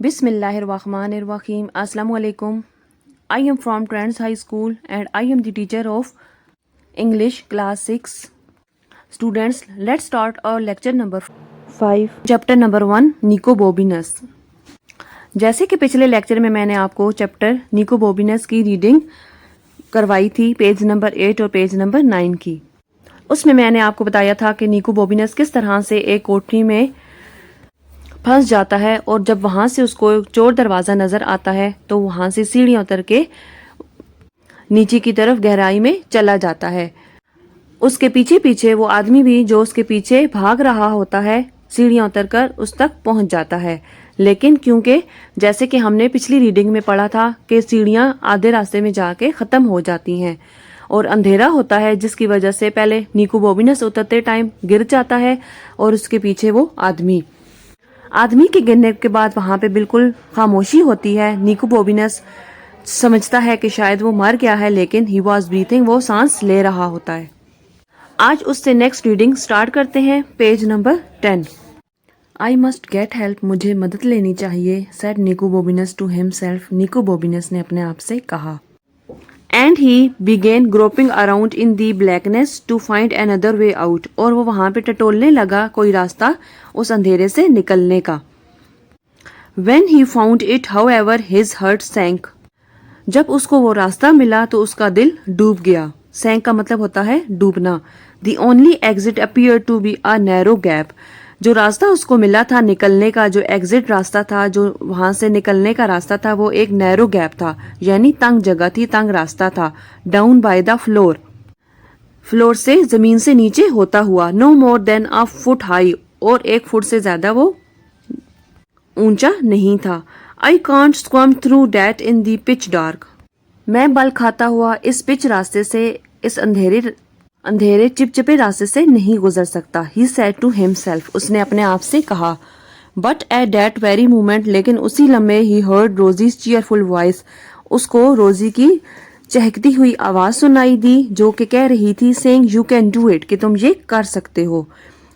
Bismillahirrahmanirrahim. Assalamu alaikum. I am from Trends High School and I am the teacher of English class 6. Students, let's start our lecture number 5. Chapter number 1, Nicobobinus. जैसे कि पिछले lecture में मैंने आपको chapter निकोबोबिनस की reading करवाई थी, page number 8 और पेज नंबर 9 की। उसमें मैंने आपको बताया था कि निकोबोबिनस किस तरह से एक कोठरी में फंस जाता है और जब वहां से उसको चोर दरवाज़ा नज़र आता है तो वहां से सीढ़ियाँ उतर के नीचे की तरफ गहराई में चला जाता है। उसके पीछे पीछे वो आदमी भी जो उसके पीछे भाग रहा होता है सीढ़ियाँ उतरकर उस तक पहुंच जाता है। लेकिन क्योंकि जैसे कि हमने पिछली रीडिंग में पढ़ा था कि सीढ़ियाँ आधे रास्ते में जाके ख़त्म हो जाती हैं और अंधेरा होता है, जिसकी वजह से पहले निकोबोबिनस उतरते टाइम गिर जाता है और उसके पीछे वो आदमी के गिरने के बाद वहां पे बिल्कुल खामोशी होती है। निकोबोबिनस समझता है कि शायद वो मर गया है, लेकिन ही वॉज ब्रीथिंग, वो सांस ले रहा होता है। आज उससे नेक्स्ट रीडिंग स्टार्ट करते हैं, page number 10। I must get help, मुझे मदद लेनी चाहिए, said Nicobobinus to himself, Nicobobinus ने अपने आप से कहा। And he began groping around in the blackness to find another way out, और वो वहां पे टटोलने लगा कोई रास्ता उस अंधेरे से निकलने का। When he found it, however, his heart sank. जब उसको वो रास्ता मिला तो उसका दिल डूब गया। सैंक का मतलब होता है डूबना। The only exit appeared to be a narrow gap. जो रास्ता उसको मिला था निकलने का, जो एग्जिट रास्ता था, जो वहां से निकलने का रास्ता था, वो एक नैरो गैप था, यानी तंग जगह थी, तंग रास्ता था। डाउन बाय द फ्लोर से जमीन से नीचे होता हुआ। No more than a foot high, और 1 फुट से ज्यादा वो ऊंचा नहीं था। I can't squirm through that in the pitch dark, मैं बल खाता हुआ इस पिच रास्ते से, इस अंधेरे चिपचिपे रास्ते से नहीं गुजर सकता। ही सेड टू हिमसेल्फ, उसने अपने आप से कहा। But at that very moment, लेकिन उसी लम्हे ही हर्ड रोजीज चीयरफुल वॉइस, उसको रोजी की चहकती हुई आवाज सुनाई दी, जो कि कह रही थी saying you can do it, कि तुम ये कर सकते हो।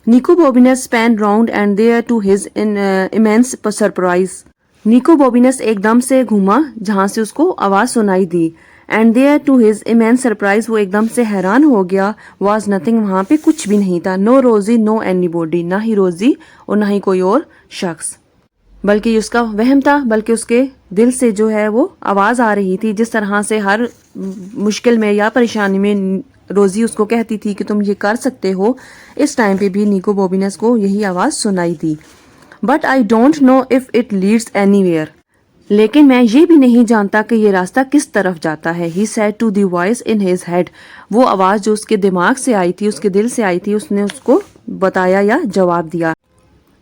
Nicobobinus spun round and there to his immense surprise, Nicobobinus एकदम से घूमा जहां से उसको आवाज सुनाई दी। And there to his immense surprise, वो एकदम से हैरान हो गया। वाज नथिंग, वहां पे कुछ भी नहीं था। नो रोजी नो एनीबॉडी, ना ही रोजी और ना ही कोई और शख्स, बल्कि उसका वहम था, बल्कि उसके दिल से जो है वो आवाज आ रही थी। जिस तरह से हर मुश्किल में या परेशानी में रोजी उसको कहती थी कि तुम ये कर सकते हो, इस टाइम पे भी निकोबोबिनस को यही आवाज सुनाई दी। But I don't know if it leads anywhere, लेकिन मैं ये भी नहीं जानता कि ये रास्ता किस तरफ जाता है। He said to the voice in his head, वो आवाज जो उसके दिमाग से आई थी, उसके दिल से आई थी, उसने उसको बताया या जवाब दिया।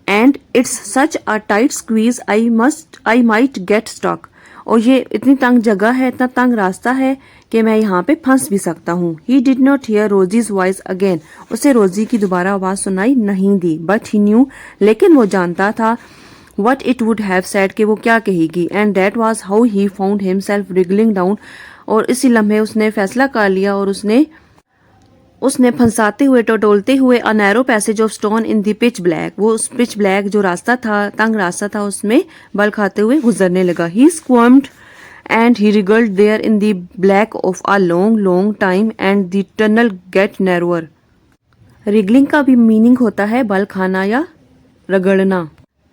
And it's such a tight squeeze, I might get stuck, और ये इतनी तंग जगह है, इतना तंग रास्ता है कि मैं यहाँ पे फंस भी सकता हूँ। He did not hear Rosie's voice again, उसे रोजी की दोबारा आवाज सुनाई नहीं दी। बट ही न्यू, लेकिन वो जानता था what it would have said, कि वो क्या कहेगी। and that was how he found himself wriggling down, और इसी लम्हे उसने फैसला कर लिया और उसने फंसाते हुए टटोलते हुए a narrow passage of stone in the pitch black, वो उस पिच ब्लैक जो रास्ता था, तंग रास्ता था, उसमें बल खाते हुए गुजरने लगा। he squirmed and he wriggled there in the black of a long time and the tunnel get narrower. wriggling का भी मीनिंग होता है बल खाना या रगड़ना।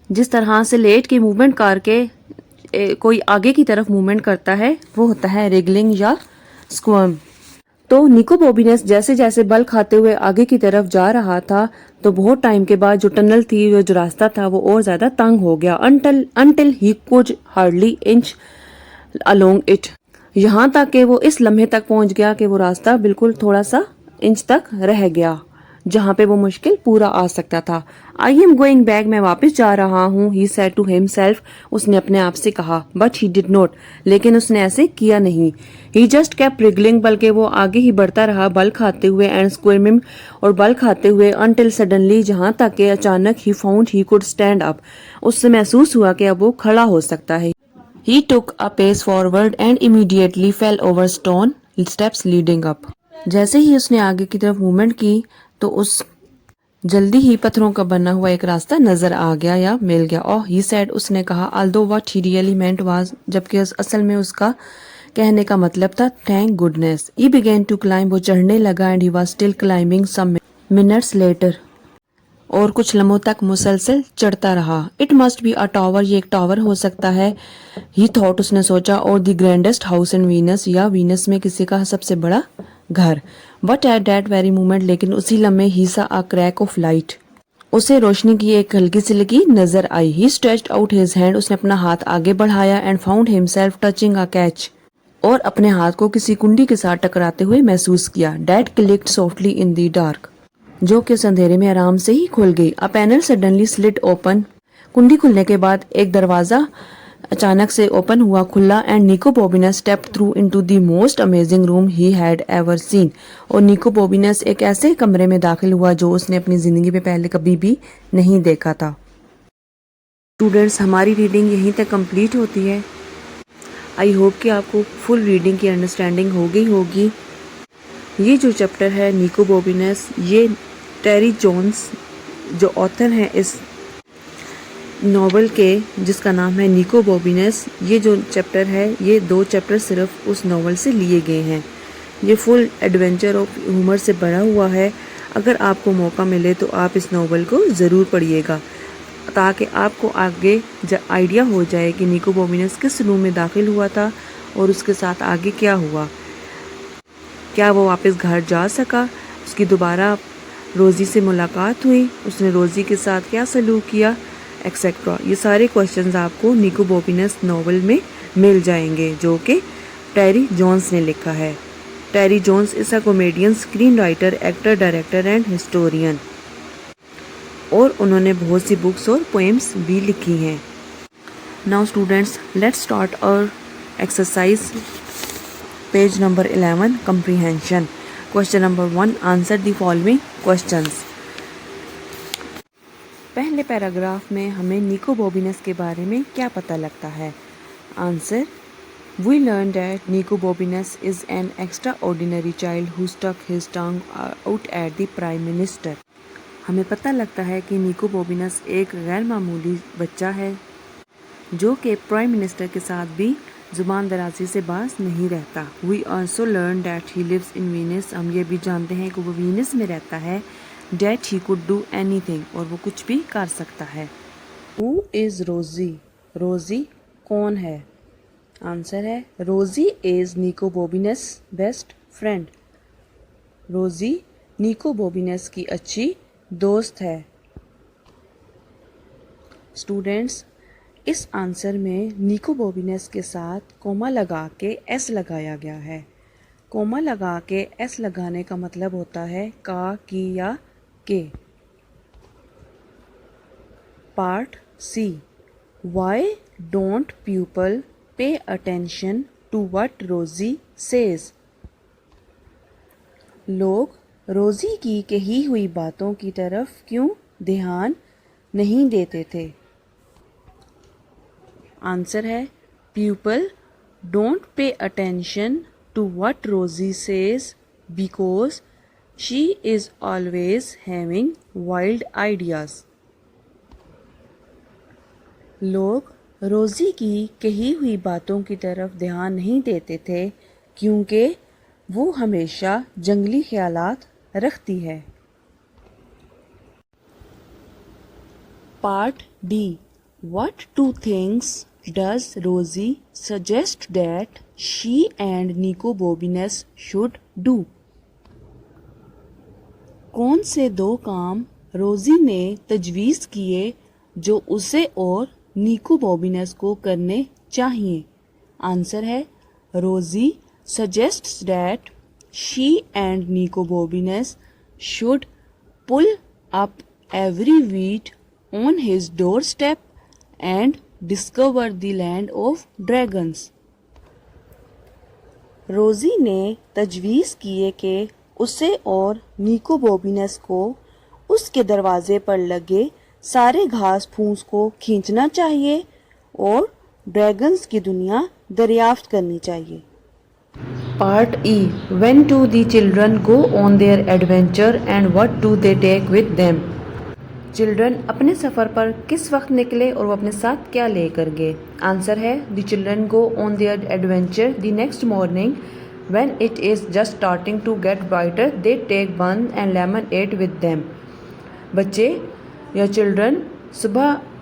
जिस तरह से लेट के मूवमेंट करके कोई आगे की तरफ मूवमेंट करता है, वो होता है रिगलिंग या स्क्वर्म। तो निकोबोबिनस जैसे जैसे बल खाते हुए आगे की तरफ जा रहा था, तो बहुत टाइम के बाद जो टनल थी, जो रास्ता था, वो और ज्यादा तंग हो गया। until he could hardly inch along it, यहाँ तक कि वो इस लम्हे तक पहुंच गया कि वो रास्ता बिल्कुल थोड़ा सा इंच तक रह गया, जहाँ पे वो मुश्किल पूरा आ सकता था। आई एम गोइंग बैक, मैं वापस जा रहा हूँ। ही सेड टू हिमसेल्फ, उसने अपने आप से कहा। बट ही डिड नॉट, लेकिन उसने ऐसे किया नहीं। ही जस्ट केप्ट रिगलिंग, बल्कि वो आगे ही बढ़ता रहा बल खाते हुए, एंड स्क्विमिंग, और बल खाते हुए, अनटिल सडनली, जहाँ तक कि अचानक he found he could stand up, उससे महसूस हुआ कि अब वो खड़ा हो सकता है। He took a pace forward and immediately fell over stone steps leading up, जैसे ही उसने आगे की तरफ मूवमेंट की तो उस जल्दी ही पत्थरों का बना हुआ एक रास्ता नजर आ गया या मिल गया। ओह ही सेड, उसने कहा। Although what he really meant was, जबकि असल में उसका कहने का मतलब था thank goodness. He began to climb, वो चढ़ने लगा। And he was still climbing some minutes later, और कुछ लम्हों तक मुसलसल चढ़ता रहा। It must be a tower, ये एक टावर हो सकता है। ही थॉट, उसने सोचा। और the grandest house in Venus, या वीनस में किसी का सबसे बड़ा घर। But at that very moment, लेकिन उसी लम्हे ही सा अ क्रैक ऑफ लाइट, उसे रोशनी की एक हल्की सी लगी नजर आई। ही स्ट्रेच्ड आउट हिज हैंड, उसने अपना हाथ आगे बढ़ाया। And found himself touching a catch, और अपने हाथ को किसी कुंडी के साथ टकराते हुए महसूस किया। That clicked softly in the dark, जो कि उस अंधेरे में आराम से ही खुल गई। A panel suddenly slit open, कुंडी खुलने के बाद एक दरवाजा अचानक से ओपन हुआ, खुला। And Nicobobinus stepped through into the most amazing room he had ever seen, और निको बॉबिनस एक ऐसे कमरे में दाखिल हुआ जो उसने अपनी जिंदगी में पहले कभी भी नहीं देखा था। स्टूडेंट्स, हमारी रीडिंग यहीं तक कंप्लीट होती है। आई होप कि आपको फुल रीडिंग की अंडरस्टैंडिंग हो गई होगी। ये जो चैप्टर है निको बॉबिनस, ये टेरी जोन्स जो ऑथर हैं इस नॉवल के, जिसका नाम है निको बॉबिनस, ये जो चैप्टर है, ये 2 चैप्टर सिर्फ उस नॉवल से लिए गए हैं। ये फुल एडवेंचर और ह्यूमर से भरा हुआ है। अगर आपको मौका मिले तो आप इस नॉवल को ज़रूर पढ़िएगा, ताकि आपको आगे आइडिया हो जाए कि निको बॉबिनस किस रूम में दाखिल हुआ था और उसके साथ आगे क्या हुआ। क्या वो वापस घर जा सका, उसकी दोबारा रोज़ी से मुलाकात हुई, उसने रोज़ी के साथ क्या सलूक किया, एक्सेट्रा। ये सारे क्वेश्चंस आपको निको बॉबिनस नॉवल में मिल जाएंगे, जो कि टेरी जोन्स ने लिखा है। Terry Jones is a comedian, screenwriter, actor, director and historian, और उन्होंने बहुत सी बुक्स और पोएम्स भी लिखी हैं। Now students, let's start our exercise, page number 11, comprehension. Question number 1, answer the following questions. पहले पैराग्राफ में हमें निको बॉबिनस के बारे में क्या पता लगता है? Answer, we learned that Nico Bobinus is an extraordinary child who stuck his tongue out at the Prime Minister. हमें पता लगता है कि निको बॉबिनस एक गैर मामूली बच्चा है जो कि प्राइम मिनिस्टर के साथ भी जुबान दराजी से बाज नहीं रहता। We also learn that he lives in Venus, हम ये भी जानते हैं कि वो वीनस में रहता है। That he could do anything, और वो कुछ भी कर सकता है। हु इज़ रोज़ी, रोज़ी कौन है? आंसर है, रोज़ी इज़ निको बॉबिनस बेस्ट फ्रेंड। रोज़ी निको बॉबिनस की अच्छी दोस्त है। स्टूडेंट्स, इस आंसर में निको बॉबिनस के साथ कोमा लगा के एस लगाया गया है। कोमा लगा के एस लगाने का मतलब होता है का, की या के। Part C, why don't people pay attention to what Rosie says. लोग रोज़ी की कही हुई बातों की तरफ क्यों ध्यान नहीं देते थे? आंसर है, people don't pay attention to what Rosie says because she is always having wild ideas. लोग रोज़ी की कही हुई बातों की तरफ ध्यान नहीं देते थे क्योंकि वो हमेशा जंगली ख्यालात रखती है। Part D, what two things does Rosie suggest that she and Nico Bobinus should do? कौन से 2 काम रोज़ी ने तजवीज़ किए जो उसे और निको बॉबिनस को करने चाहिए? आंसर है, रोज़ी suggests that she and Nico Bobinus should pull up every wheat on his doorstep and discover the land of dragons. रोज़ी ने तजवीज़ किए कि उसे और निको बॉबिनस को उसके दरवाजे पर लगे सारे घास फूस को खींचना चाहिए और ड्रैगन्स की दुनिया दरियाफ्त करनी चाहिए। Part E. When do the children go on their adventure and what do they take with them? Children अपने सफ़र पर किस वक्त निकले और वो अपने साथ क्या लेकर गए? आंसर है the children go on their adventure the next morning when it is just starting to get brighter they take bun and lemonade with them. बच्चे या चिल्ड्रन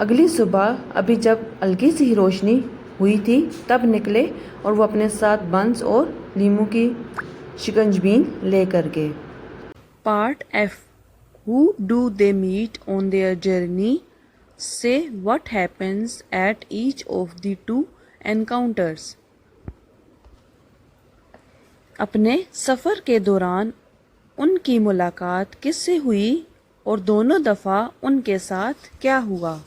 अगली सुबह अभी जब हल्की सी रोशनी हुई थी तब निकले और वो अपने साथ बंस और लीमू की शिकंजबीन लेकर गए। Part F. Who do they meet on their journey? Say what happens at each of the two encounters. अपने सफ़र के दौरान उनकी मुलाकात किससे हुई और दोनों दफ़ा उनके साथ क्या हुआ?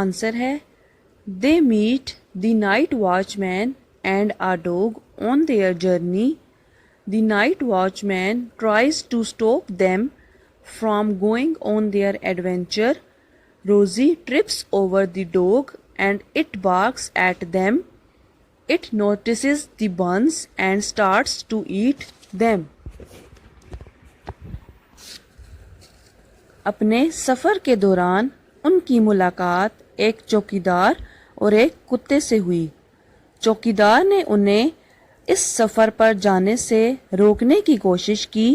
आंसर है They meet the night watchman and a dog on their journey. The night watchman tries to stop them from going on their adventure. Rosie trips over the dog and it barks at them. It notices the buns and starts to eat them. अपने सफ़र के दौरान उनकी मुलाकात एक चौकीदार और एक कुत्ते से हुई। चौकीदार ने उन्हें इस सफ़र पर जाने से रोकने की कोशिश की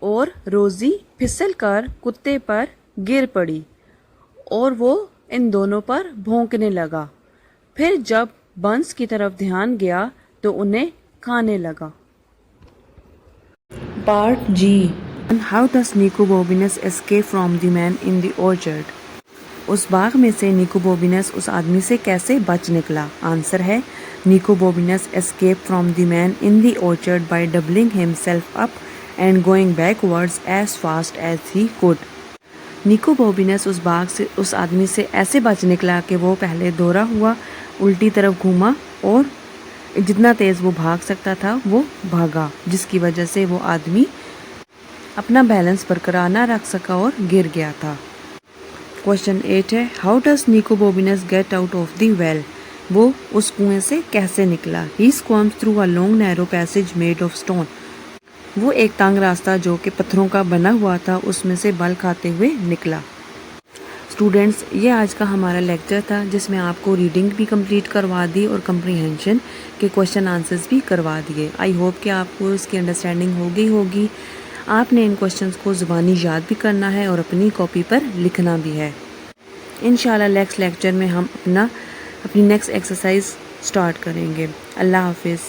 और रोज़ी फिसलकर कुत्ते पर गिर पड़ी और वो इन दोनों पर भौंकने लगा। फिर जब बंस की तरफ ध्यान गया तो उन्हें खाने लगा। Part G. How does Nico Bobinus escape from the man in the orchard? उस बाग में से निको बॉबिनस उस आदमी से कैसे बच निकला? आंसर है Nicobobinus escape from the man in the orchard by doubling himself up and going backwards as fast as he could. Nicobobinus उस बाग से उस आदमी से ऐसे बच निकला कि वो पहले दोहरा हुआ, उल्टी तरफ घूमा और जितना तेज़ वो भाग सकता था वो भागा, जिसकी वजह से वो आदमी अपना बैलेंस बरकरार ना रख सका और गिर गया था। क्वेश्चन 8 है how does Nicobobinus get out of the well? वो उस कुएं से कैसे निकला? He squirms through a long narrow passage made of stone. वो एक तंग रास्ता जो कि पत्थरों का बना हुआ था उसमें से बल खाते हुए निकला। स्टूडेंट्स, ये आज का हमारा लेक्चर था जिसमें आपको रीडिंग भी कंप्लीट करवा दी और कंप्रीहेंशन के क्वेश्चन आंसर्स भी करवा दिए। आई होप कि आपको इसकी अंडरस्टैंडिंग हो गई होगी। आपने इन क्वेश्चंस को ज़ुबानी याद भी करना है और अपनी कॉपी पर लिखना भी है। इंशाल्लाह नेक्स्ट लेक्चर में हम अपनी नेक्स्ट एक्सरसाइज स्टार्ट करेंगे। अल्लाह हाफिज़।